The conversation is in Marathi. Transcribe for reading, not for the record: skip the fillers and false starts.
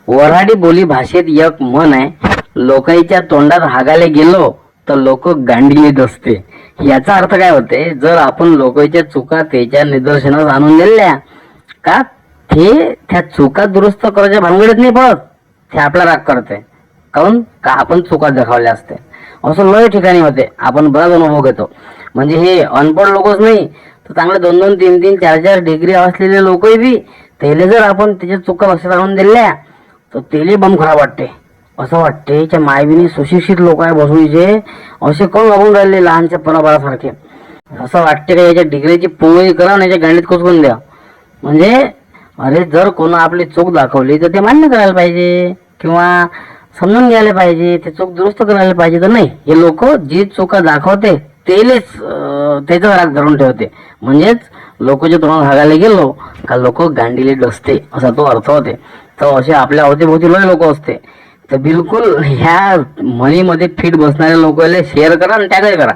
वऱ्हाडी बोली भाषेत एक म्हण आहे, लोकांच्या तोंडात हागायला गेलो तर लोक गांडीलीत असते. याचा अर्थ काय होते, जर आपण लोकांच्या चुका त्याच्या निदर्शनास आणून दिल्या का ते त्या चुका दुरुस्त करायच्या भानगडीत नाही पडत, ते आपला राग करते. काऊन का आपण चुका दाखवल्या असते. असं लय ठिकाणी होते, आपण बराच अनुभव घेतो. म्हणजे हे अनपढ लोकच नाही तर चांगले 2-2, 3-3, 4-4 डिग्री असलेले लोकही बी त्याला जर आपण त्याच्या चुका लक्षात आणून दिल्या तर तेले बम खराब वाटते. असं वाटते त्या मायबीने सुशिक्षित लोक आहे बसवीचे असे कोण वागून राहिले लहानच्या पराबारासारखे. असं वाटते का याच्या डिग्रीची पोळी करा आणि याच्या गांडीत कोचकून द्या. म्हणजे अरे जर कोण आपली चूक दाखवली तर ते मान्य करायला पाहिजे किंवा समजून घ्यायला पाहिजे, ते चूक दुरुस्त करायला पाहिजे. तर नाही, हे लोक जी चुका दाखवते तेलेच त्याचा राग धरून ठेवते. म्हणजेच लोकांच्या तोंडात हागायला गेलो का लोक गांडीले डसते असा तो अर्थ होते. तर असे आपल्या अवतीभोवती लय लोक असते. तर बिलकुल ह्या म्हणीमध्ये फिट बसणाऱ्या लोकांना शेअर करा आणि टॅगही करा.